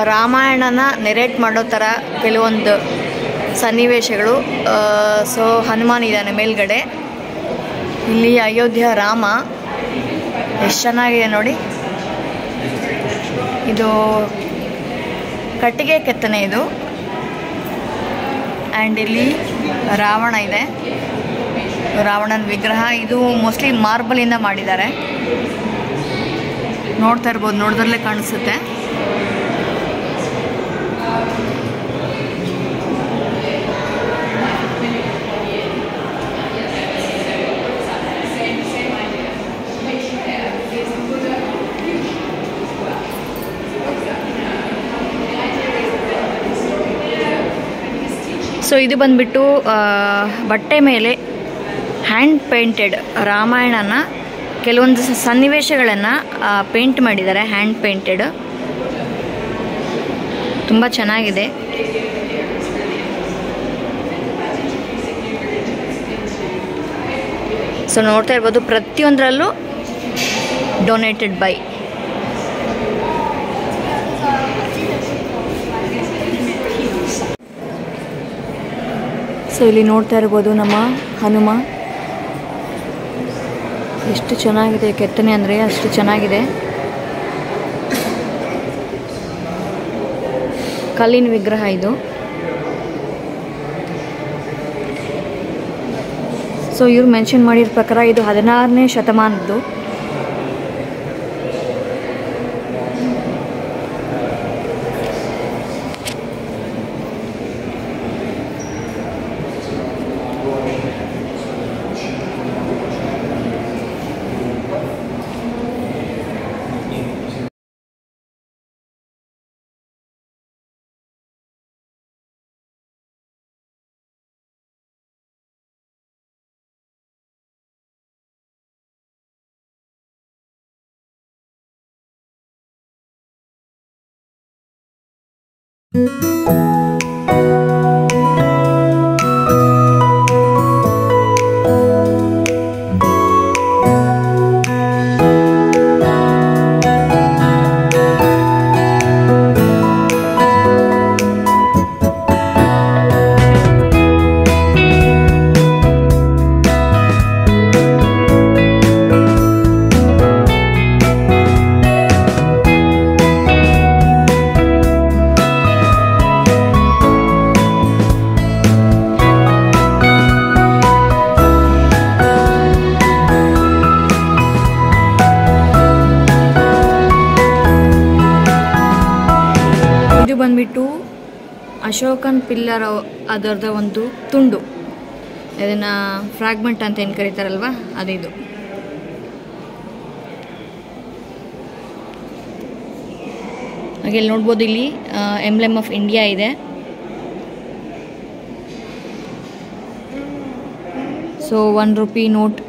ರಾಮಾಯಣನ ನೆರೇಟ್ ಮಾಡೋ ಥರ ಕೆಲವೊಂದು ಸನ್ನಿವೇಶಗಳು. ಸೊ ಹನುಮಾನ್ ಇದ್ದಾನೆ ಮೇಲ್ಗಡೆ, ಇಲ್ಲಿ ಅಯೋಧ್ಯ ರಾಮ, ಎಷ್ಟು ಚೆನ್ನಾಗಿದೆ ನೋಡಿ. ಇದು ಕಟ್ಟಿಗೆ ಕೆತ್ತನೆ ಇದು. ಆ್ಯಂಡ್ ಇಲ್ಲಿ ರಾವಣ ಇದೆ, ರಾವಣನ ವಿಗ್ರಹ. ಇದು ಮೋಸ್ಟ್ಲಿ ಮಾರ್ಬಲಿಂದ ಮಾಡಿದ್ದಾರೆ, ನೋಡ್ತಾ ಇರ್ಬೋದು, ನೋಡಿದ್ರಲ್ಲೇ ಕಾಣಿಸುತ್ತೆ. ಸೊ ಇದು ಬಂದ್ಬಿಟ್ಟು ಬಟ್ಟೆ ಮೇಲೆ ಹ್ಯಾಂಡ್ ಪೇಂಟೆಡ್ ರಾಮಾಯಣನ ಕೆಲವೊಂದು ಸನ್ನಿವೇಶಗಳನ್ನು ಪೇಂಟ್ ಮಾಡಿದ್ದಾರೆ, ಹ್ಯಾಂಡ್ ಪೇಂಟೆಡ್. ತುಂಬ ಚೆನ್ನಾಗಿದೆ. ಸೊ ನೋಡ್ತಾ ಇರ್ಬೋದು, ಪ್ರತಿಯೊಂದರಲ್ಲೂ ಡೊನೇಟೆಡ್ ಬೈ. ಸೊ ಇಲ್ಲಿ ನೋಡ್ತಾ ಇರ್ಬೋದು ನಮ್ಮ ಹನುಮ, ಎಷ್ಟು ಚೆನ್ನಾಗಿದೆ ಕೆತ್ತನೆ ಅಂದರೆ ಅಷ್ಟು ಚೆನ್ನಾಗಿದೆ. ಕಲ್ಲಿನ ವಿಗ್ರಹ ಇದು. ಸೊ ಇವ್ರು ಮೆನ್ಷನ್ ಮಾಡಿರೋ ಪ್ರಕಾರ ಇದು 16ನೇ ಶತಮಾನದ್ದು. ಬಂದ್ಬಿಟ್ಟು ಅಶೋಕನ್ ಪಿಲ್ಲರ್ ಅದರದ ಒಂದು ತುಂಡು, ಇದನ್ನು ಫ್ರಾಗ್ಮೆಂಟ್ ಅಂತ ಏನು ಕರೀತಾರಲ್ವ ಅದಿದು. ಹಾಗೆ ಇಲ್ಲಿ ನೋಡ್ಬೋದು, ಇಲ್ಲಿ ಎಂಬ್ಲೆಮ್ ಆಫ್ ಇಂಡಿಯಾ ಇದೆ. ಸೊ 1 ರೂಪಿ ನೋಟ್,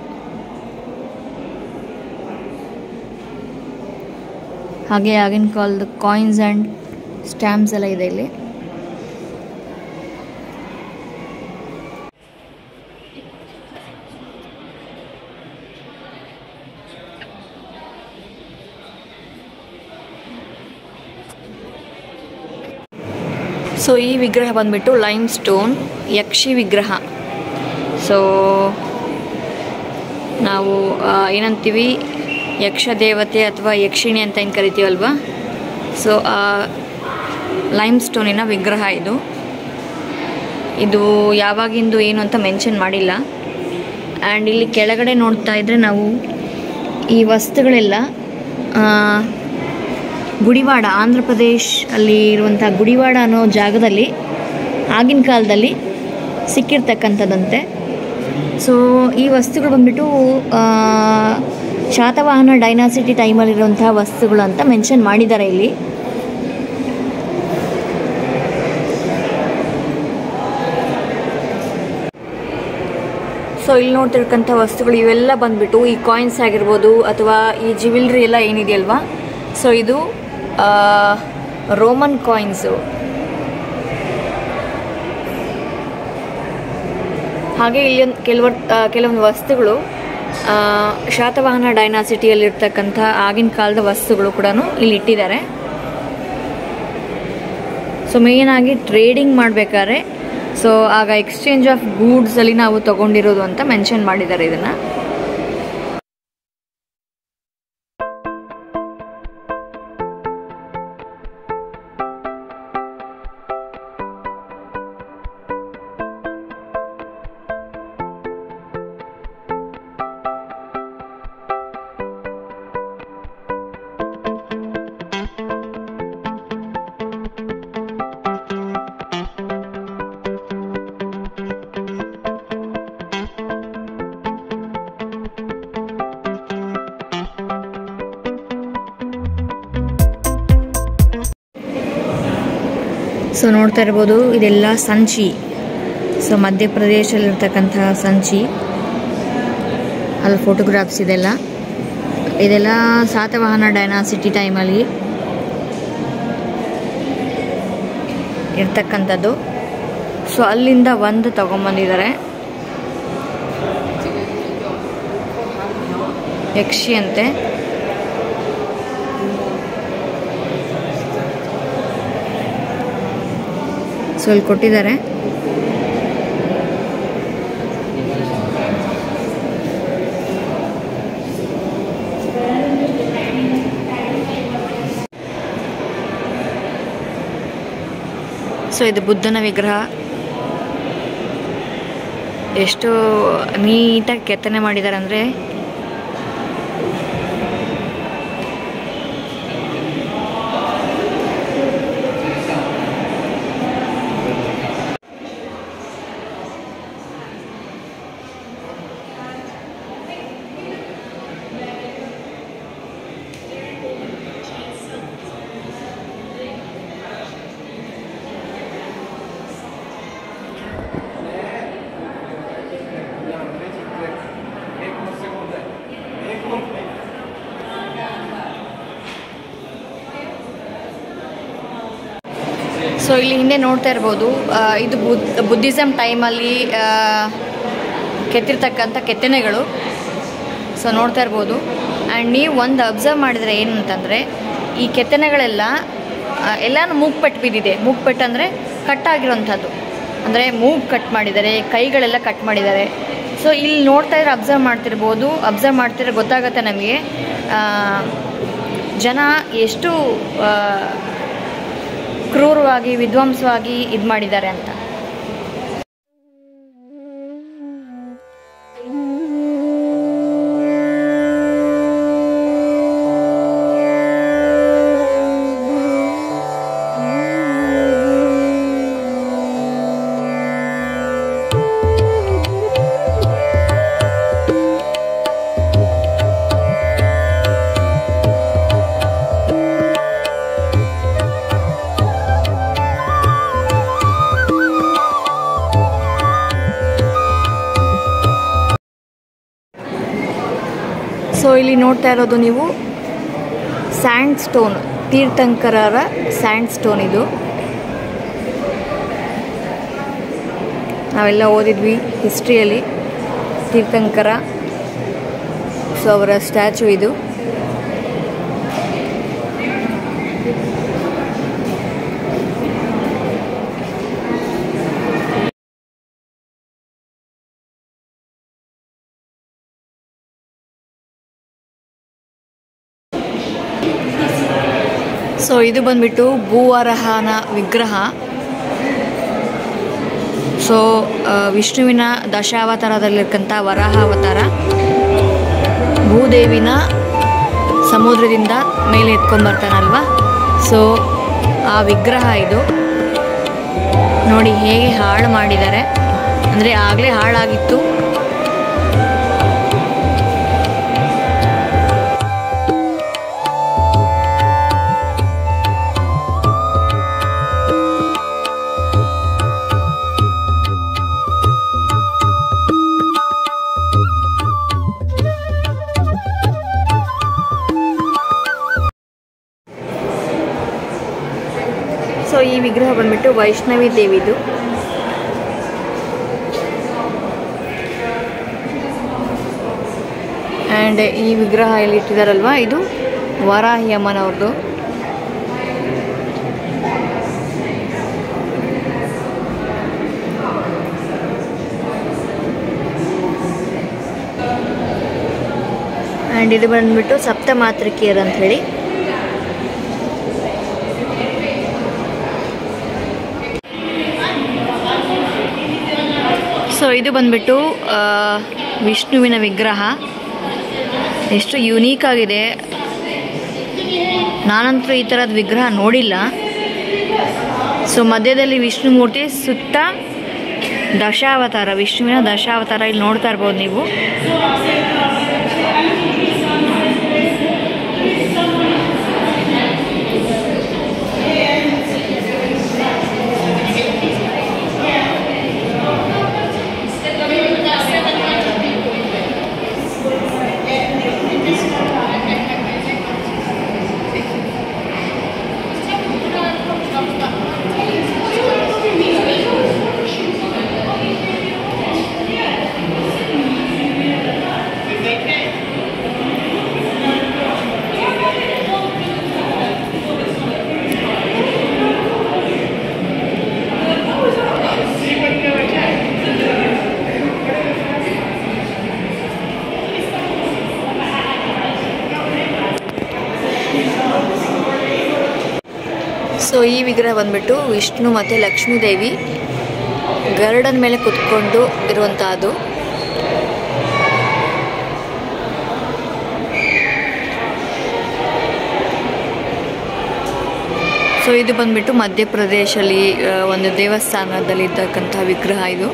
ಹಾಗೆ ಆಗಿನ ಕಾಲದ ಕಾಯಿನ್ಸ್ ಆ್ಯಂಡ್ ಸ್ಟ್ಯಾಂಪ್ಸ್ ಎಲ್ಲ ಇದೆ ಇಲ್ಲಿ. ಸೊ ಈ ವಿಗ್ರಹ ಬಂದ್ಬಿಟ್ಟು ಲೈಮ್ ಸ್ಟೋನ್ ಯಕ್ಷಿ ವಿಗ್ರಹ. ಸೊ ನಾವು ಏನಂತೀವಿ, ಯಕ್ಷ ದೇವತೆ ಅಥವಾ ಯಕ್ಷಿಣಿ ಅಂತ ಏನು ಕರಿತೀವಲ್ವ, ಸೊ ಆ ಲೈಮ್ ಸ್ಟೋನಿನ ವಿಗ್ರಹ ಇದು. ಇದು ಯಾವಾಗಿಂದು ಏನು ಅಂತ ಮೆನ್ಷನ್ ಮಾಡಿಲ್ಲ. ಆ್ಯಂಡ್ ಇಲ್ಲಿ ಕೆಳಗಡೆ ನೋಡ್ತಾ ಇದ್ದರೆ ನಾವು ಈ ವಸ್ತುಗಳೆಲ್ಲ ಗುಡಿವಾಡ, ಆಂಧ್ರ ಪ್ರದೇಶ್ ಅಲ್ಲಿ ಇರುವಂಥ ಗುಡಿವಾಡ ಅನ್ನೋ ಜಾಗದಲ್ಲಿ ಆಗಿನ ಕಾಲದಲ್ಲಿ ಸಿಕ್ಕಿರ್ತಕ್ಕಂಥದ್ದಂತೆ. ಸೊ ಈ ವಸ್ತುಗಳು ಬಂದ್ಬಿಟ್ಟು ಶಾತವಾಹನ ಡೈನಾಸಿಟಿ ಟೈಮಲ್ಲಿರುವಂತಹ ವಸ್ತುಗಳು ಅಂತ ಮೆನ್ಷನ್ ಮಾಡಿದ್ದಾರೆ ಇಲ್ಲಿ. ಸೊ ಇಲ್ಲಿ ನೋಡ್ತಿರ್ತಕ್ಕಂಥ ವಸ್ತುಗಳು ಇವೆಲ್ಲ ಬಂದ್ಬಿಟ್ಟು ಈ ಕಾಯಿನ್ಸ್ ಆಗಿರ್ಬೋದು ಅಥವಾ ಈ ಜ್ಯುವೆಲ್ರಿ ಎಲ್ಲ ಏನಿದೆಯಲ್ವಾ, ಸೊ ಇದು ರೋಮನ್ ಕಾಯಿನ್ಸು. ಹಾಗೆ ಇಲ್ಲಿ ಕೆಲವೊಂದು ವಸ್ತುಗಳು ಶಾತವಾಹನ ಡೈನಾಸಿಟಿಯಲ್ಲಿರ್ತಕ್ಕಂಥ ಆಗಿನ ಕಾಲದ ವಸ್ತುಗಳು ಕೂಡ ಇಲ್ಲಿ ಇಟ್ಟಿದ್ದಾರೆ. ಸೊ ಮೇಯ್ನಾಗಿ ಟ್ರೇಡಿಂಗ್ ಮಾಡಬೇಕಾದ್ರೆ ಸೊ ಆಗ ಎಕ್ಸ್ಚೇಂಜ್ ಆಫ್ ಗೂಡ್ಸಲ್ಲಿ ನಾವು ತೊಗೊಂಡಿರೋದು ಅಂತ ಮೆನ್ಷನ್ ಮಾಡಿದ್ದಾರೆ ಇದನ್ನು. ಸೊ ನೋಡ್ತಾ ಇರ್ಬೋದು ಇದೆಲ್ಲ ಸಂಚಿ. ಸೊ ಮಧ್ಯಪ್ರದೇಶದಲ್ಲಿರ್ತಕ್ಕಂತಹ ಸಂಚಿ, ಅಲ್ಲಿ ಫೋಟೋಗ್ರಾಫ್ಸ್ ಇದೆಲ್ಲ ಸಾತವಾಹನ ಡೈನಾಸಿಟಿ ಟೈಮಲ್ಲಿ ಇರ್ತಕ್ಕಂಥದ್ದು. ಸೊ ಅಲ್ಲಿಂದ ಒಂದು ತಗೊಂಬಂದಿದ್ದಾರೆ, ಯಕ್ಷಿ ಅಂತೆ. ಸೊ ಇಲ್ಲಿ ಕೊಟ್ಟಿದ್ದಾರೆ. ಸೊ ಇದು ಬುದ್ಧನ ವಿಗ್ರಹ. ಎಷ್ಟು ನೀಟಾಗಿ ಕೆತ್ತನೆ ಮಾಡಿದ್ದಾರೆ ಅಂದರೆ ಸೊ ಇಲ್ಲಿ ಹಿಂದೆ ನೋಡ್ತಾ ಇರ್ಬೋದು, ಇದು ಬುದ್ಧಿಸಮ್ ಟೈಮಲ್ಲಿ ಕೆತ್ತಿರ್ತಕ್ಕಂಥ ಕೆತ್ತನೆಗಳು. ಸೊ ನೋಡ್ತಾ ಇರ್ಬೋದು. ಆ್ಯಂಡ್ ನೀವು ಒಂದು ಅಬ್ಸರ್ವ್ ಮಾಡಿದರೆ ಏನು ಅಂತಂದರೆ ಈ ಕೆತ್ತನೆಗಳೆಲ್ಲ ಎಲ್ಲನೂ ಮೂಗ್ಪೆಟ್ಟು ಬಿದ್ದಿದೆ. ಮೂಗ್ಪೆಟ್ಟು ಅಂದರೆ ಕಟ್ಟಾಗಿರೋಂಥದ್ದು, ಅಂದರೆ ಮೂಗು ಕಟ್ ಮಾಡಿದ್ದಾರೆ, ಕೈಗಳೆಲ್ಲ ಕಟ್ ಮಾಡಿದ್ದಾರೆ. ಸೊ ಇಲ್ಲಿ ನೋಡ್ತಾ ಇದ್ರೆ ಅಬ್ಸರ್ವ್ ಮಾಡ್ತಿದ್ರೆ ಗೊತ್ತಾಗುತ್ತೆ ನಮಗೆ ಜನ ಎಷ್ಟು ಕ್ರೂರವಾಗಿ ವಿಧ್ವಂಸವಾಗಿ ಇದು ಮಾಡಿದ್ದಾರೆ ಅಂತ. ಸೊ ಇಲ್ಲಿ ನೋಡ್ತಾ ಇರೋದು ನೀವು ಸ್ಯಾಂಡ್ ಸ್ಟೋನ್, ತೀರ್ಥಂಕರರ ಸ್ಯಾಂಡ್ ಸ್ಟೋನ್. ಇದು ನಾವೆಲ್ಲ ಓದಿದ್ವಿ ಹಿಸ್ಟ್ರಿಯಲ್ಲಿ, ತೀರ್ಥಂಕರ. ಸೊ ಅವರ ಸ್ಟ್ಯಾಚು ಇದು. ಸೊ ಇದು ಬಂದ್ಬಿಟ್ಟು ಭೂವರಾಹನ ವಿಗ್ರಹ. ಸೊ ವಿಷ್ಣುವಿನ ದಶಾವತಾರದಲ್ಲಿರ್ತಕ್ಕಂಥ ವರಾಹ ಅವತಾರ ಭೂದೇವಿನ ಸಮುದ್ರದಿಂದ ಮೇಲೆ ಎತ್ಕೊಂಡ್ಬರ್ತಾನಲ್ವ. ಸೊ ಆ ವಿಗ್ರಹ ಇದು ನೋಡಿ ಹೇಗೆ ಹಾಳು ಮಾಡಿದ್ದಾರೆ ಅಂದರೆ ಆಗಲೇ ಹಾಳಾಗಿತ್ತು. ಸೊ ಈ ವಿಗ್ರಹ ಬಂದ್ಬಿಟ್ಟು ವೈಷ್ಣವಿ ದೇವಿದು. ಆ್ಯಂಡ್ ಈ ವಿಗ್ರಹ ಇಲ್ಲಿ ಇಟ್ಟಿದ್ದಾರಲ್ವ, ಇದು ವಾರಾಹಿ ಅಮ್ಮನವ್ರದ್ದು. ಆ್ಯಂಡ್ ಇದು ಬಂದ್ಬಿಟ್ಟು ಸಪ್ತಮಾತೃಕೆಯರು ಅಂಥೇಳಿ. ಸೊ ಇದು ಬಂದ್ಬಿಟ್ಟು ವಿಷ್ಣುವಿನ ವಿಗ್ರಹ. ಎಷ್ಟು ಯುನೀಕ್ ಆಗಿದೆ. ನಾನಂತೂ ಈ ಥರದ ವಿಗ್ರಹ ನೋಡಿಲ್ಲ. ಸೊ ಮಧ್ಯದಲ್ಲಿ ವಿಷ್ಣು ಮೂರ್ತಿ, ಸುತ್ತ ದಶಾವತಾರ, ವಿಷ್ಣುವಿನ ದಶಾವತಾರ ಇಲ್ಲಿ ನೋಡ್ತಾ ಇರ್ಬೋದು ನೀವು. ಸೊ ಈ ವಿಗ್ರಹ ಬಂದ್ಬಿಟ್ಟು ವಿಷ್ಣು ಮತ್ತು ಲಕ್ಷ್ಮೀ ದೇವಿ ಗರುಡನ ಮೇಲೆ ಕುತ್ಕೊಂಡು ಇರುವಂತಹದ್ದು. ಸೊ ಇದು ಬಂದ್ಬಿಟ್ಟು ಮಧ್ಯಪ್ರದೇಶಲ್ಲಿ ಒಂದು ದೇವಸ್ಥಾನದಲ್ಲಿ ಇದ್ದಕ್ಕಂಥ ವಿಗ್ರಹ ಇದು.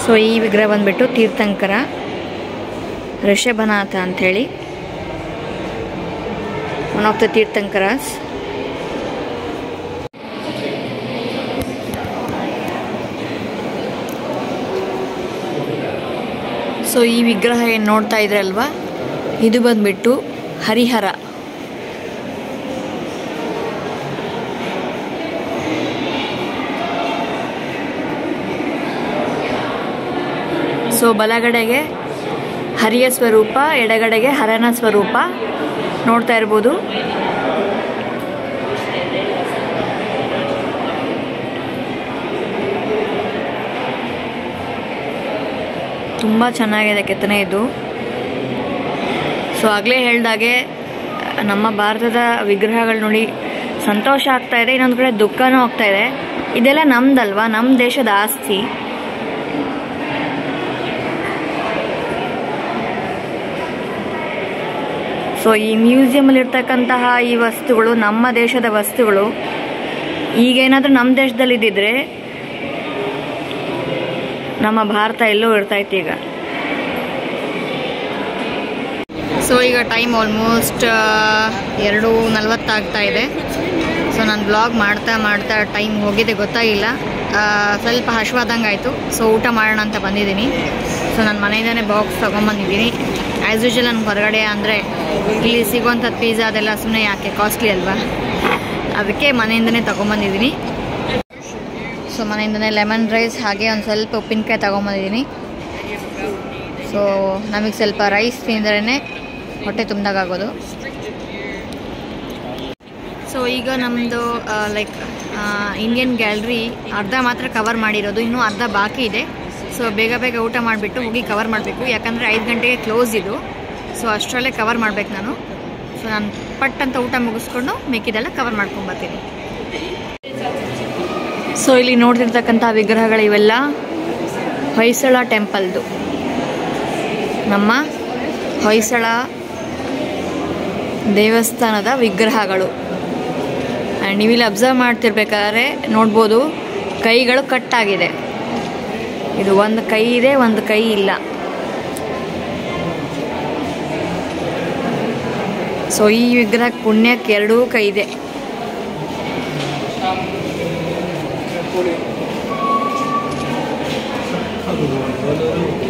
ಸೊ ಈ ವಿಗ್ರಹ ಬಂದ್ಬಿಟ್ಟು ತೀರ್ಥಂಕರ ಋಷಭನಾಥ ಅಂಥೇಳಿ, one of the Tirthankaras. So ಈ ವಿಗ್ರಹ ಏನು ನೋಡ್ತಾ ಇದ್ರಲ್ವಾ, ಇದು ಬಂದ್ಬಿಟ್ಟು ಹರಿಹರ. ಸೊ ಬಲಗಡೆಗೆ ಹರಿಯ ಸ್ವರೂಪ, ಎಡಗಡೆಗೆ ಹರನ ಸ್ವರೂಪ ನೋಡ್ತಾ ಇರ್ಬೋದು. ತುಂಬ ಚೆನ್ನಾಗಿದೆ ಕೆತ್ತನೆ ಇದು. ಸೊ ಆಗಲೇ ಹೇಳ್ದಾಗೆ ನಮ್ಮ ಭಾರತದ ವಿಗ್ರಹಗಳು ನೋಡಿ ಸಂತೋಷ ಆಗ್ತಾ ಇದೆ, ಇನ್ನೊಂದು ಕಡೆ ದುಃಖನೂ ಆಗ್ತಾ ಇದೆ. ಇದೆಲ್ಲ ನಮ್ದಲ್ವಾ, ನಮ್ಮ ದೇಶದ ಆಸ್ತಿ. ಸೊ ಈ ಮ್ಯೂಸಿಯಮಲ್ಲಿ ಇರ್ತಕ್ಕಂತಹ ಈ ವಸ್ತುಗಳು ನಮ್ಮ ದೇಶದ ವಸ್ತುಗಳು. ಈಗೇನಾದರೂ ನಮ್ಮ ದೇಶದಲ್ಲಿ ಇದ್ದಿದ್ರೆ ನಮ್ಮ ಭಾರತ ಎಲ್ಲೋ ಇರ್ತಾಯಿತ್ತು ಈಗ. ಸೊ ಈಗ ಟೈಮ್ ಆಲ್ಮೋಸ್ಟ್ 2:40 ಆಗ್ತಾ ಇದೆ. ಸೊ ನಾನು ಬ್ಲಾಗ್ ಮಾಡ್ತಾ ಟೈಮ್ ಹೋಗಿದೆ ಗೊತ್ತಾಗಿಲ್ಲ. ಸ್ವಲ್ಪ ಹಶ್ವಾದಂಗೆ ಆಯಿತು. ಸೊ ಊಟ ಮಾಡೋಣ ಅಂತ ಬಂದಿದ್ದೀನಿ. ಸೊ ನಾನು ಮನೆಯಿಂದನೇ ಬಾಕ್ಸ್ ತೊಗೊಂಬಂದಿದ್ದೀನಿ. ಆ್ಯಸ್ ಯೂಶುವಲ್ ನನಗೆ ಹೊರಗಡೆ ಅಂದರೆ ಇಲ್ಲಿ ಸಿಗುವಂಥದ್ದು ಪಿಜ್ಜಾ ಅದೆಲ್ಲ ಸುಮ್ಮನೆ ಯಾಕೆ, ಕಾಸ್ಟ್ಲಿ ಅಲ್ವಾ, ಅದಕ್ಕೆ ಮನೆಯಿಂದನೇ ತೊಗೊಂಬಂದಿದ್ದೀನಿ. ಸೊ ಮನೆಯಿಂದನೇ ಲೆಮನ್ ರೈಸ್ ಹಾಗೆ ಒಂದು ಸ್ವಲ್ಪ ಉಪ್ಪಿನಕಾಯಿ ತೊಗೊಂಬಂದಿದ್ದೀನಿ. ಸೊ ನಮಗೆ ಸ್ವಲ್ಪ ರೈಸ್ ತಿಂದ್ರೇ ಹೊಟ್ಟೆ ತುಂಬ್ದಾಗೋದು. ಸೊ ಈಗ ನಮ್ಮದು ಲೈಕ್ ಇಂಡಿಯನ್ ಗ್ಯಾಲರಿ ಅರ್ಧ ಮಾತ್ರ ಕವರ್ ಮಾಡಿರೋದು, ಇನ್ನೂ ಅರ್ಧ ಬಾಕಿ ಇದೆ. ಸೊ ಬೇಗ ಊಟ ಮಾಡಿಬಿಟ್ಟು ಹೋಗಿ ಕವರ್ ಮಾಡಬೇಕು, ಯಾಕಂದರೆ 5 ಗಂಟೆಗೆ ಕ್ಲೋಸ್ ಇದು. ಸೊ ಅಷ್ಟರಲ್ಲೇ ಕವರ್ ಮಾಡಬೇಕು ನಾನು. ಸೊ ನಾನು ಪಟ್ಟಂತ ಊಟ ಮುಗಿಸ್ಕೊಂಡು ಮಿಕ್ಕಿದೆಲ್ಲ ಕವರ್ ಮಾಡ್ಕೊಂಬರ್ತೀನಿ. ಸೊ ಇಲ್ಲಿ ನೋಡ್ತಿರ್ತಕ್ಕಂಥ ವಿಗ್ರಹಗಳು ಇವೆಲ್ಲ ಹೊಯ್ಸಳ ಟೆಂಪಲ್ದು, ನಮ್ಮ ಹೊಯ್ಸಳ ದೇವಸ್ಥಾನದ ವಿಗ್ರಹಗಳು. ಆ್ಯಂಡ್ ನೀವಿಲ್ಲಿ ಅಬ್ಸರ್ವ್ ಮಾಡ್ತಿರ್ಬೇಕಾದ್ರೆ ನೋಡ್ಬೋದು ಕೈಗಳು ಕಟ್ಟಾಗಿದೆ. ಇದು ಒಂದು ಕೈ ಇದೆ, ಒಂದು ಕೈ ಇಲ್ಲ. ಸೊ ಈ ವಿಗ್ರಹಕ್ಕೆ ಪುಣ್ಯಕ್ಕೆ 2 ಕೈ ಇದೆ. ಅದು